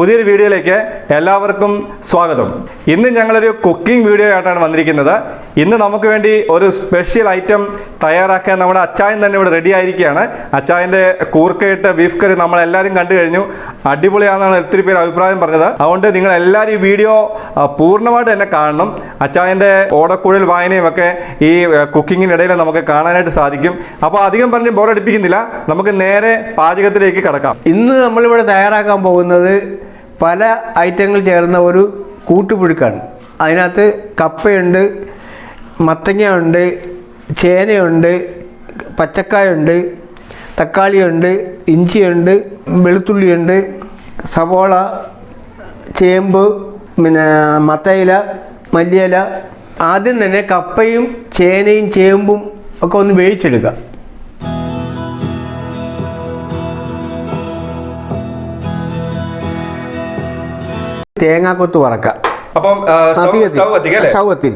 പുതിയൊരു വീഡിയോയിലേക്ക് എല്ലാവർക്കും സ്വാഗതം. ഇന്ന് ഞങ്ങളൊരു കുക്കിംഗ് വീഡിയോ ആയിട്ടാണ് വന്നിരിക്കുന്നത്. ഇന്ന് നമുക്ക് വേണ്ടി ഒരു സ്പെഷ്യൽ ഐറ്റം തയ്യാറാക്കാൻ നമ്മുടെ അച്ചായൻ തന്നെ ഇവിടെ റെഡി ആയിരിക്കുകയാണ്. അച്ചായൻ്റെ കൂർക്കയിട്ട് ബീഫ് കറി നമ്മളെല്ലാവരും കണ്ടു കഴിഞ്ഞു. അടിപൊളിയാണെന്നാണ് ഒത്തിരി പേര് അഭിപ്രായം പറഞ്ഞത്. അതുകൊണ്ട് നിങ്ങൾ എല്ലാവരും ഈ വീഡിയോ പൂർണ്ണമായിട്ട് തന്നെ കാണണം. അച്ചായൻ്റെ ഓടക്കുഴൽ വായനയും ഒക്കെ ഈ കുക്കിങ്ങിനിടയിൽ നമുക്ക് കാണാനായിട്ട് സാധിക്കും. അപ്പോൾ അധികം പറഞ്ഞ് ബോറടിപ്പിക്കുന്നില്ല, നമുക്ക് നേരെ പാചകത്തിലേക്ക് കടക്കാം. ഇന്ന് നമ്മളിവിടെ തയ്യാറാക്കാൻ പോകുന്നത് പല ഐറ്റങ്ങൾ ചേർന്ന ഒരു കൂട്ടുപുഴുക്കാണ്. അതിനകത്ത് കപ്പയുണ്ട്, മത്തങ്ങയുണ്ട്, ചേനയുണ്ട്, പച്ചക്കായുണ്ട്, തക്കാളിയുണ്ട്, ഇഞ്ചിയുണ്ട്, വെളുത്തുള്ളിയുണ്ട്, സവോള, ചേമ്പ്, പിന്നെ മത്തയില, മല്ലിയില. ആദ്യം തന്നെ കപ്പയും ചേനയും ചേമ്പും ഒക്കെ ഒന്ന് വേവിച്ചെടുക്കുക. തേങ്ങാക്കൊത്ത് വറക്കാം. അപ്പം സ്റ്റൗവത്തിൽ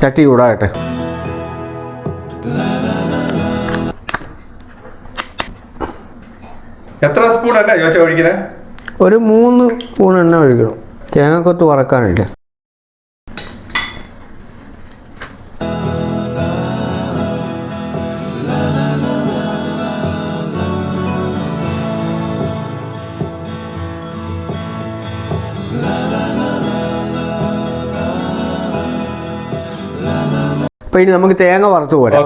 ചട്ടി ചൂടാകട്ടെ. എത്ര സ്പൂൺ അല്ലേ ഒഴിക്കുന്നത്? ഒരു 3 സ്പൂൺ എണ്ണ ഒഴിക്കണം തേങ്ങാക്കൊത്ത് വറക്കാനുണ്ട്. അപ്പൊ ഇനി നമുക്ക് തേങ്ങ വറുത്ത് പോരാം.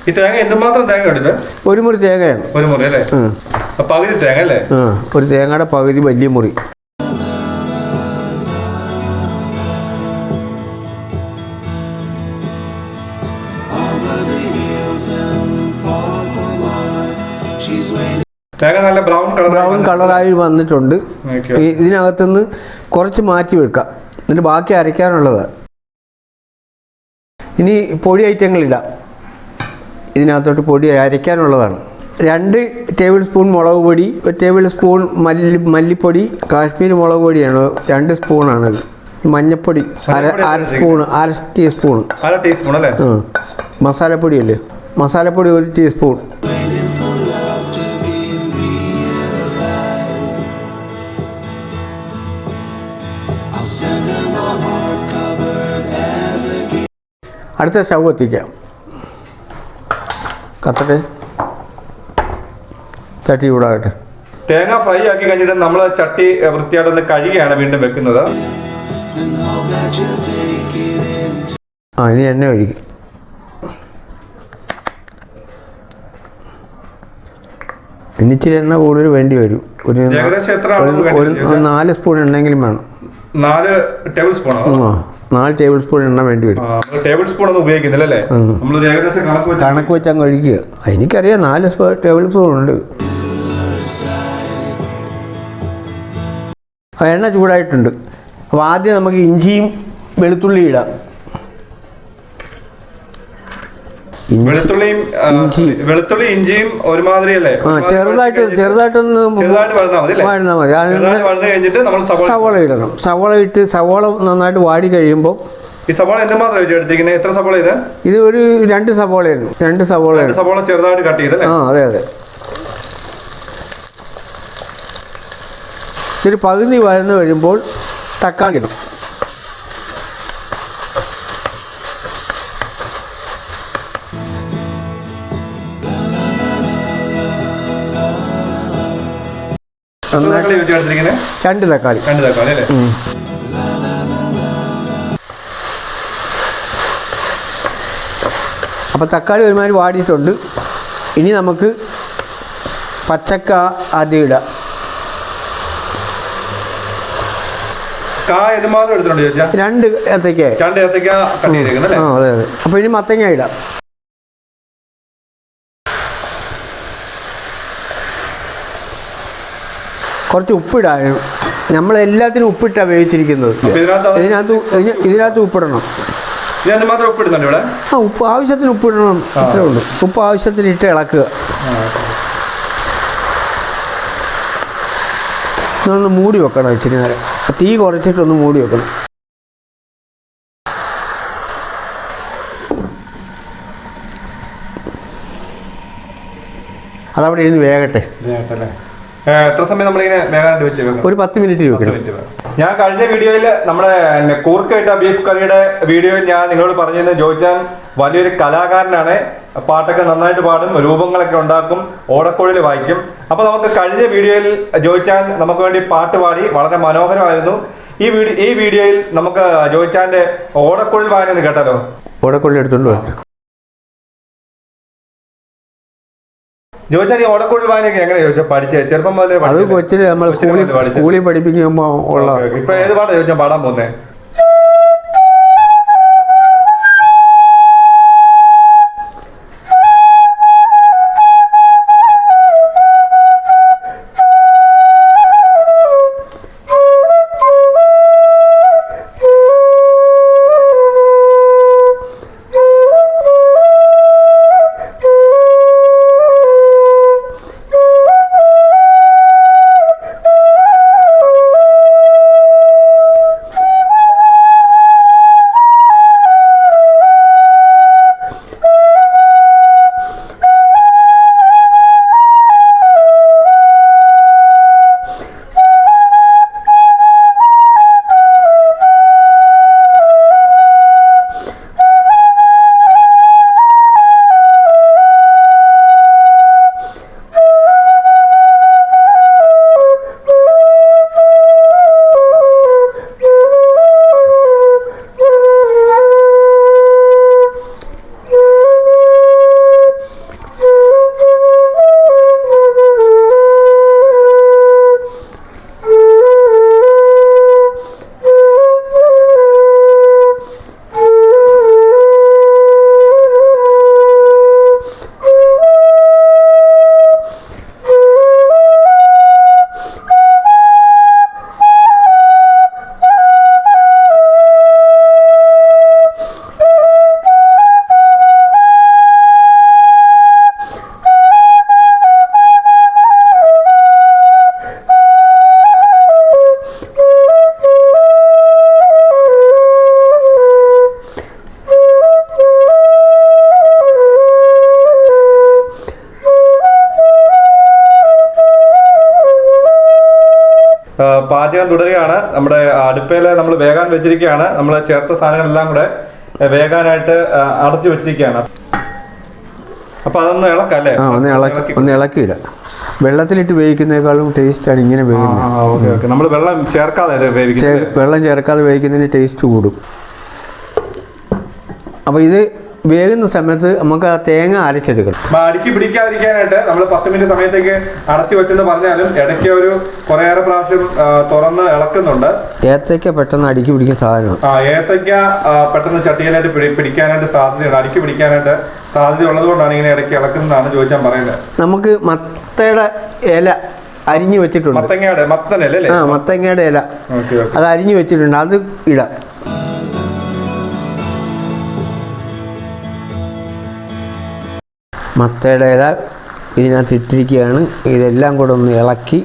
ഈ തേങ്ങ എന്തുമാത്രം തേങ്ങ ഉണ്ട്? ഒരു മുറി തേങ്ങയാണ്. ഒരു മുറി അല്ലേ? പകുതി തേങ്ങ അല്ലേ? ഒരു തേങ്ങയുടെ പകുതി വലിയ മുറി. തേങ്ങ നല്ല ബ്രൗൺ കളറായി വന്നിട്ടുണ്ട്. ഇതിനകത്തുനിന്ന് കുറച്ച് മാറ്റി വെക്കാം, എന്നിട്ട് ബാക്കി അരയ്ക്കാനുള്ളതാണ്. ഇനി പൊടി ഐറ്റങ്ങളിടാം. ഇതിനകത്തോട്ട് പൊടി അരയ്ക്കാനുള്ളതാണ്. 2 ടേബിൾ സ്പൂൺ മുളക് പൊടി, 1 ടേബിൾ സ്പൂൺ മല്ലിപ്പൊടി, കാശ്മീരി മുളക് പൊടിയാണ് 2 സ്പൂണാണത്. മഞ്ഞൾപ്പൊടി അര ടീസ്പൂൺ. അല്ലേ? മസാലപ്പൊടി അല്ലേ? മസാലപ്പൊടി 1 ടീസ്പൂൺ. അടുത്ത സ്റ്റൗ എത്തിക്കാം. കത്തട്ടെ, ചട്ടി ചൂടാകട്ടെ. തേങ്ങ ഫ്രൈ ആക്കി കഴിഞ്ഞിട്ട് നമ്മൾ ചട്ടി വൃത്തിയായിട്ടൊന്ന് കഴുകിയാണ് വീണ്ടും വെക്കുന്നത്. ഇനി എണ്ണ ഒഴിക്കും. ഇനി ഇച്ചിരി എണ്ണ കൂടുതൽ വേണ്ടി വരും. ഒരു 4 സ്പൂൺ എണ്ണെങ്കിലും വേണം. 4 ടേബിൾ സ്പൂൺ 4 ടേബിൾ സ്പൂൺ എണ്ണ വേണ്ടി വരും. ടേബിൾ സ്പൂൺ ഒന്നും ഉപയോഗിക്കുന്നില്ലല്ലേ? കണക്ക് വെച്ചാൽ കഴിക്കുക. എനിക്കറിയാം 4 ടേബിൾ സ്പൂൺ ഉണ്ട്. എണ്ണ ചൂടായിട്ടുണ്ട്. അപ്പോൾ ആദ്യം നമുക്ക് ഇഞ്ചിയും വെളുത്തുള്ളി ഇടാം. വെളുത്തുള്ളി ഇഞ്ചിയും ഒരുമാതിരി അല്ലേ? ചെറുതായിട്ടൊന്ന് വഴന്നാൽ മതി. സവോള ഇടണം. സവോള നന്നായിട്ട് വാടി കഴിയുമ്പോൾ ഈ സവാള എന്തുമാത്രം എടുത്തിരിക്കുന്നത്? എത്ര സവാള ഇത് ഒരു 2 സവോളയായിരുന്നു. 2 സവോള ചെറുതായിട്ട് കട്ട് ചെയ്തല്ലേ? അതെ. ഇത്തിരി പകുതി വഴന്ന് കഴിയുമ്പോൾ തക്കാളി ഇടും. രണ്ട് തക്കാളി അല്ലേ? അപ്പോൾ തക്കാളി ഒരുമാതിരി വാടിയിട്ടുണ്ട്. ഇനി നമുക്ക് പച്ചക്ക ആദ്യം ഇടാം. രണ്ട് ഏത്തക്ക. അതെ. അപ്പോൾ ഇനി മത്തങ്ങ ഇടാം. കുറച്ച് ഉപ്പിടാനും. നമ്മളെല്ലാത്തിനും ഉപ്പിട്ടാണ് വേവിച്ചിരിക്കുന്നത്. ഇതിനകത്ത് ഉപ്പിടണം. ഉപ്പ് ആവശ്യത്തിന് ഉപ്പിടണം. അത്രേ ഉള്ളൂ. ഉപ്പ് ആവശ്യത്തിന് ഇട്ട് ഇളക്കുക. ഇതൊന്ന് മൂടി വെക്കണം. ഇച്ചിരി നേരം തീ കുറച്ചിട്ടൊന്ന് മൂടി വെക്കണം. അതവിടെ ഇരുന്ന് വേകട്ടെ. എത്ര സമയം നമ്മളിങ്ങനെ വേഗമായിട്ട് വെച്ച് വെക്കണം? ഒരു 10 മിനിറ്റ് വെക്കണം. ഞാൻ കഴിഞ്ഞ വീഡിയോയിൽ നമ്മുടെ കൂർക്കയിട്ട ബീഫ് കറിയുടെ വീഡിയോയിൽ ഞാൻ നിങ്ങളോട് പറഞ്ഞിരുന്നത് ജോയിച്ചാൻ വലിയൊരു കലാകാരനാണ്, പാട്ടൊക്കെ നന്നായിട്ട് പാടും, രൂപങ്ങളൊക്കെ ഉണ്ടാക്കും, ഓടക്കുഴൽ വായിക്കും. അപ്പൊ നമുക്ക് കഴിഞ്ഞ വീഡിയോയിൽ ജോയിച്ചാൻ നമുക്ക് വേണ്ടി പാട്ട് പാടി, വളരെ മനോഹരമായിരുന്നു. ഈ വീഡിയോയിൽ നമുക്ക് ജോയിച്ചാന്റെ ഓടക്കുഴൽ വായന കേട്ടാലോ? ഓടക്കുഴൽ എടുത്തോണ്ട് വരാം. ജോയിച്ചാൻ ഈ ഓടക്കുഴൽ വായനയൊക്കെ എങ്ങനെ ചോദിച്ചാൽ പഠിച്ചേ? ചെറുപ്പം മുതലേ അത് കൊച്ചില് നമ്മൾ സ്കൂളിൽ പഠിപ്പിക്കുമ്പോ ഉള്ള. ഇപ്പൊ ഏത് പാട്ടാ ചോദിച്ചാൽ പാടാൻ പോകുന്നേ? പാചകം തുടരുകയാണ്. നമ്മുടെ അടുപ്പയിൽ നമ്മൾ വേകാൻ വെച്ചിരിക്കുകയാണ്. നമ്മൾ ചേർത്ത സാധനങ്ങളെല്ലാം കൂടെ വേകാനായിട്ട് അടച്ചു വെച്ചിരിക്കുകയാണ്. അപ്പൊ അതൊന്ന് ഇളക്കാം അല്ലേ? ഒന്ന് ഇളക്കിയിടാം. വെള്ളത്തിലിട്ട് വേവിക്കുന്നതിനേക്കാളും ടേസ്റ്റാണ് ഇങ്ങനെ വേവിക്കുന്നത്. നമ്മൾ വെള്ളം ചേർക്കാതെ വെള്ളം ചേർക്കാതെ വേവിക്കുന്നതിന് ടേസ്റ്റ് കൂടും. അപ്പോൾ ഇത് വേകുന്ന സമയത്ത് നമുക്ക് ആ തേങ്ങ അരച്ചെടുക്കണം. അടുക്കി പിടിക്കാതിരിക്കാനായിട്ട് നമ്മൾ 10 മിനിറ്റ് സമയത്തേക്ക് അടച്ചു വെച്ചെന്ന് പറഞ്ഞാലും ഇടയ്ക്ക് ഒരു കുറേയേറെ പ്രാവശ്യം തുറന്ന് ഇളക്കുന്നുണ്ട്. ഏത്തയ്ക്ക പെട്ടെന്ന് അടുക്കി പിടിക്കുന്ന സാധനമാണ്. ഏത്തയ്ക്ക പെട്ടെന്ന് ചട്ടിയിലായിട്ട് പിടിക്കാനായിട്ട് സാധ്യതയുണ്ട്, അടുക്കി പിടിക്കാനായിട്ട് സാധ്യത ഉള്ളത് കൊണ്ടാണ് ഇങ്ങനെ ഇടയ്ക്ക് ഇളക്കുന്നതാണ് ചോദിച്ചാൽ പറയുന്നത്. നമുക്ക് മത്തയുടെ ഇല അരിഞ്ഞു വെച്ചിട്ടുണ്ട്. മത്തങ്ങയുടെ ഇല അത് അരിഞ്ഞു വെച്ചിട്ടുണ്ട്, അത് ഇടാം. മത്തയുടെ ഇല ഇതിനകത്ത് ഇട്ടിരിക്കുകയാണ്. ഇതെല്ലാം കൂടെ ഒന്ന് ഇളക്കി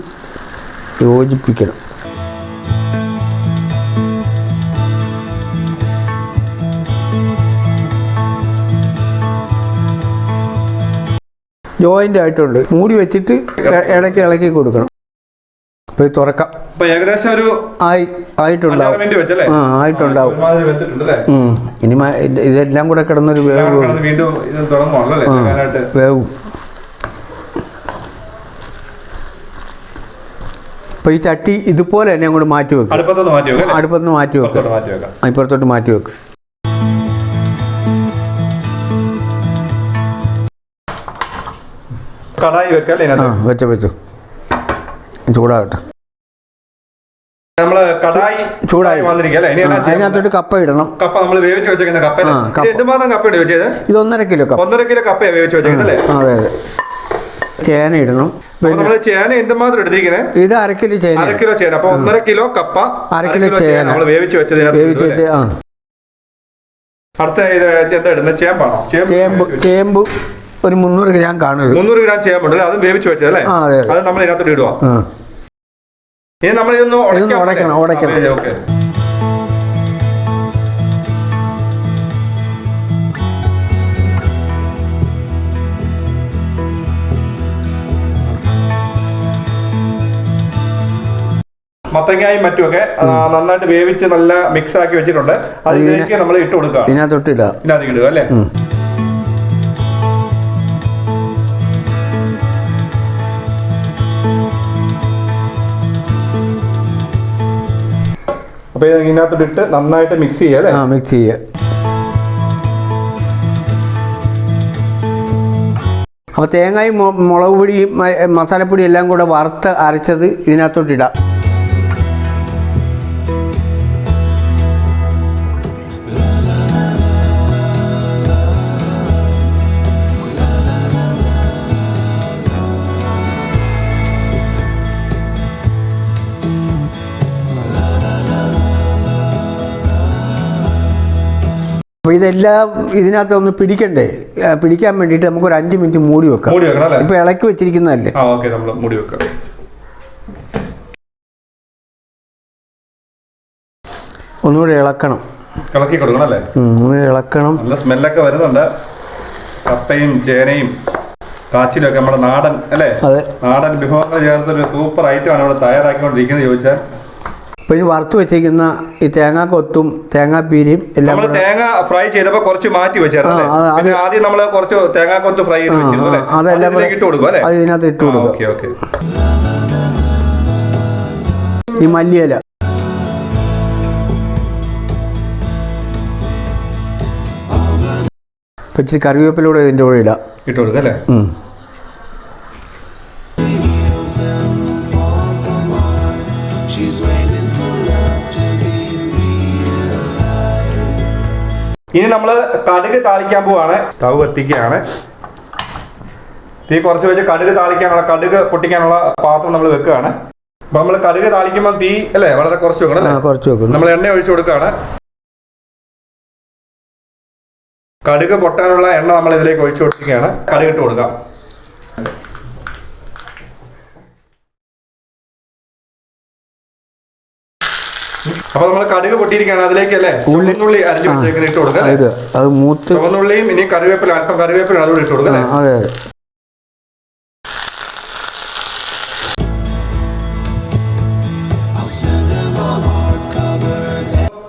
യോജിപ്പിക്കണം. ജോയിൻ്റ് ആയിട്ടുണ്ട്. മൂടി വെച്ചിട്ട് ഇടയ്ക്ക് ഇളക്കി കൊടുക്കണം. അപ്പോൾ ഇത് തുറക്കാം. ഏകദേശം ഒരു ആയിട്ടുണ്ടാവും. ആയിട്ടുണ്ടാവും. ഇനി ഇതെല്ലാം കൂടെ കിടന്നൊരു വേവും. അപ്പോൾ ഈ ചട്ടി ഇതുപോലെ തന്നെ അങ്ങോട്ട് മാറ്റി വെക്കും. അടുപ്പത്തുനിന്ന് മാറ്റി വെക്കും. ഇപ്പുറത്തോട്ട് മാറ്റി വെക്കും. കടായി വെച്ചു ചൂടാകട്ടെ. നമ്മള് കടായി ചൂടായി വന്നിരിക്കല്ലേ? അതിനകത്തോട്ട് കപ്പ ഇടണം. കപ്പ നമ്മൾ വേവിച്ച് വെച്ചേക്കുന്ന കപ്പ. എന്തുമാത്രം കപ്പയാണ് വെച്ചത്? ഇത് 1.5 കിലോ കപ്പ. 1.5 കിലോ കപ്പയാണ് വേവിച്ച് വെച്ചേക്കുന്നല്ലേ? അതെ. ചേന ഇടണം. നമ്മള് ചേന എന്തുമാത്രം എടുത്തിരിക്കുന്നത്? ഇത് 1/2 കിലോ ചേന. 1/2 കിലോ ചേന. അപ്പൊ 1.5 കിലോ കപ്പ, 1/2 കിലോ ചേന നമ്മൾ വേവിച്ച് വെച്ചത്. അടുത്ത എന്താ ഇടുന്നത്? ചേമ്പാണോ? ചേമ്പ് ഒരു 300 ഗ്രാം കാണുന്നത്. 300 ഗ്രാം ചേമ്പുണ്ട്, അതും വേവിച്ച് വെച്ചതല്ലേ? അത് നമ്മൾ ഇതിനകത്തോട്ട് ഇടുക. ഇനി നമ്മൾ ഇതൊന്ന് ഉടയ്ക്കണം. മത്തങ്ങായും മറ്റുമൊക്കെ നന്നായിട്ട് വേവിച്ച് നല്ല മിക്സ് ആക്കി വെച്ചിട്ടുണ്ട്. അതിലേക്ക് നമ്മൾ ഇട്ട് കൊടുക്കുക. ഇതിനകത്തോട്ട് ഇടാം. ഇതിനകത്ത് ഇടുക അല്ലേ? അപ്പൊ ഇതിനകത്തോട്ട് ഇട്ട് നന്നായിട്ട് മിക്സ് ചെയ്യുക അല്ലേ? മിക്സ് ചെയ്യുക. അപ്പോൾ തേങ്ങയും മുളക് പൊടിയും മസാലപ്പൊടി എല്ലാം കൂടെ വറുത്ത് അരച്ചത് ഇതിനകത്തോട്ട് ഇടാം. അപ്പോൾ ഇതെല്ലാം ഇതിനകത്ത് ഒന്ന് പിടിക്കണ്ടേ? പിടിക്കാൻ വേണ്ടിയിട്ട് നമുക്കൊരു 5 മിനിറ്റ് മൂടി വെക്കാം. ഇപ്പോൾ ഇളക്കി വെച്ചിരിക്കുന്നതല്ലേ? മൂടി വെക്കാം. ഒന്നുകൂടി ഇളക്കണം. ഇളക്കി കൊടുക്കണം അല്ലേ? ഒന്നുകൂടി ഇളക്കണം. നല്ല സ്മെല്ലൊക്കെ വരുന്നുണ്ട്. കപ്പയും ചേനയും കാച്ചിലും ഒക്കെ നമ്മുടെ നാടൻ അല്ലേ? അതെ, നാടൻ വിഭവങ്ങൾ ചേർത്തൊരു സൂപ്പർ ഐറ്റമാണ് ഇവിടെ തയ്യാറാക്കിക്കൊണ്ടിരിക്കുന്നത്. ചോദിച്ചാൽ അപ്പോൾ ഇനി വറുത്ത് വെച്ചിരിക്കുന്ന ഈ തേങ്ങാക്കൊത്തും തേങ്ങാപ്പീരിയും എല്ലാം നമ്മൾ തേങ്ങ ഫ്രൈ ചെയ്തപ്പോൾ കുറച്ച് മാറ്റി വെച്ചായിരുന്നു. ആദ്യം നമ്മൾ കുറച്ച് തേങ്ങാക്കൊത്ത് ഫ്രൈ ചെയ്ത് വെച്ചിരുന്നു. അതെല്ലാം ഇട്ട് കൊടുക്കും അല്ലേ? അത് ഇതിനകത്ത് ഇട്ട് കൊടുക്കും. ഓക്കെ. ഈ മല്ലിയില, ഇച്ചിരി കറിവേപ്പിലൂടെ ഇതിൻ്റെ കൂടെ ഇടാം. ഇട്ട് കൊടുക്കുക അല്ലേ? ഇനി നമ്മൾ കടുക് താളിക്കാൻ പോവാണ്. സ്റ്റൗ എത്തിക്കുകയാണ്. തീ കുറച്ച് വെച്ച് കടുക് താളിക്കാനുള്ള കടുക് പൊട്ടിക്കാനുള്ള പാത്രം നമ്മൾ വെക്കുകയാണ്. അപ്പൊ നമ്മൾ കടുക് താളിക്കുമ്പോൾ തീ അല്ലേ വളരെ കുറച്ച് വെക്കണം. കുറച്ച് വെക്കണം. നമ്മൾ എണ്ണ ഒഴിച്ചു കൊടുക്കുകയാണ്. കടുക് പൊട്ടാനുള്ള എണ്ണ നമ്മൾ ഇതിലേക്ക് ഒഴിച്ചു കൊടുക്കുകയാണ്. കടുക് ഇട്ട് കൊടുക്കാം. അപ്പൊ നമ്മൾ കടുക് പൊട്ടിയിരിക്കുകയാണ്. അതിലേക്ക് അല്ലേ ചുവന്നുള്ളി അരിഞ്ഞു വെച്ചേക്കുന്ന ഇട്ട് കൊടുക്കുക. അത് മൂത്ത് ചുവന്നുള്ളിയും ഇനി കറിവേപ്പില അല്പം കറിവേപ്പില അതുകൂടി ഇട്ട് കൊടുക്കുക. അതെ.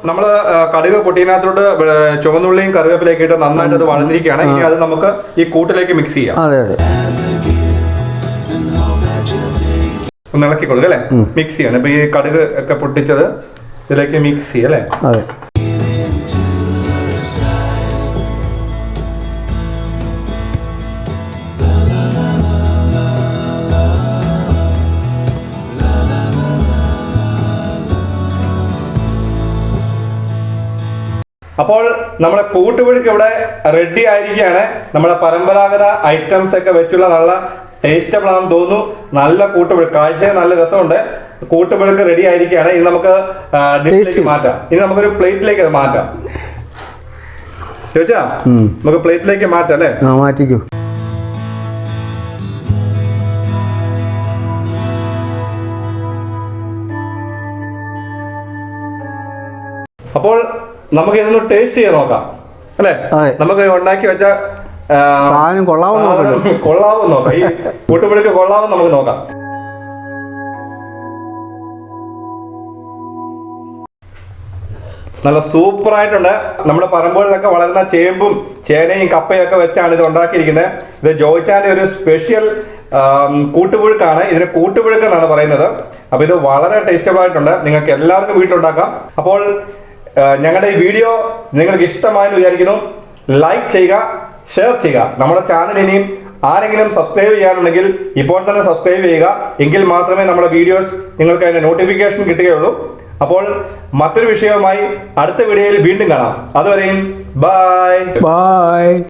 നമ്മൾ കടുക് പൊട്ടിയതിനകത്തോട്ട് ചുവന്നുള്ളിയും കറിവേപ്പിലേക്ക് ഇട്ട് നന്നായിട്ട് അത് വഴന്നിരിക്കുകയാണ്. ഇനി അത് നമുക്ക് ഈ കൂട്ടിലേക്ക് മിക്സ് ചെയ്യാം. ഒന്ന് ഇളക്കി കൊടുക്കുക അല്ലേ? മിക്സ് ചെയ്യണം. ഇപ്പൊ ഈ കടുക് ഒക്കെ പൊട്ടിച്ചത് ഇതിലേക്ക് മിക്സ് ചെയ്യാം അല്ലേ? അതെ. അപ്പോൾ നമ്മുടെ കൂട്ടുപുഴുക്ക് ഇവിടെ റെഡി ആയിരിക്കുകയാണ്. നമ്മുടെ പരമ്പരാഗത ഐറ്റംസ് ഒക്കെ വെച്ചുള്ള നല്ല ടേസ്റ്റബിൾ ആണെന്ന് തോന്നുന്നു. നല്ല കൂട്ടുപുഴുക്ക്, കാഴ്ച നല്ല രസമുണ്ട്. കൂട്ടുപുഴുക്ക് റെഡി ആയിരിക്കുകയാണ്. ഇനി നമുക്ക് ഡിഷിലേക്ക് മാറ്റാം. ഇനി നമുക്കൊരു പ്ലേറ്റിലേക്ക് അത് മാറ്റാം. ചോദിച്ചാ നമുക്ക് പ്ലേറ്റിലേക്ക് മാറ്റാം അല്ലേ? മാറ്റിക്കൂ. അപ്പോൾ നമുക്ക് ഇതൊന്ന് ടേസ്റ്റ് ചെയ്ത് നോക്കാം അല്ലേ? നമുക്ക് ഉണ്ടാക്കി വെച്ച സാധനം കൊള്ളാവോ നോക്കാം. ഈ കൂട്ടുപുഴുക്ക് കൊള്ളാവോ നമുക്ക് നോക്കാം. നല്ല സൂപ്പർ ആയിട്ടുണ്ട്. നമ്മുടെ പറമ്പുകളിലൊക്കെ വളരുന്ന ചേമ്പും ചേനയും കപ്പയും ഒക്കെ വെച്ചാണ് ഇത് ഉണ്ടാക്കിയിരിക്കുന്നത്. ഇത് ജോയിച്ചാന്റെ ഒരു സ്പെഷ്യൽ കൂട്ടുപുഴുക്കാണ്. ഇതിന് കൂട്ടുപുഴുക്ക് എന്നാണ് പറയുന്നത്. അപ്പൊ ഇത് വളരെ ടേസ്റ്റബിൾ ആയിട്ടുണ്ട്. നിങ്ങൾക്ക് എല്ലാവർക്കും വീട്ടിലുണ്ടാക്കാം. അപ്പോൾ ഞങ്ങളുടെ ഈ വീഡിയോ നിങ്ങൾക്ക് ഇഷ്ടമായെന്ന് വിചാരിക്കുന്നു. ലൈക്ക് ചെയ്യുക, ഷെയർ ചെയ്യുക. നമ്മുടെ ചാനൽ ഇനിയും ആരെങ്കിലും സബ്സ്ക്രൈബ് ചെയ്യാനുണ്ടെങ്കിൽ ഇപ്പോൾ തന്നെ സബ്സ്ക്രൈബ് ചെയ്യുക. എങ്കിൽ മാത്രമേ നമ്മുടെ വീഡിയോസ് നിങ്ങൾക്ക് അതിന്റെ നോട്ടിഫിക്കേഷൻ കിട്ടുകയുള്ളൂ. അപ്പോൾ മറ്റൊരു വിഷയവുമായി അടുത്ത വീഡിയോയിൽ വീണ്ടും കാണാം. അതുവരെയും ബൈ.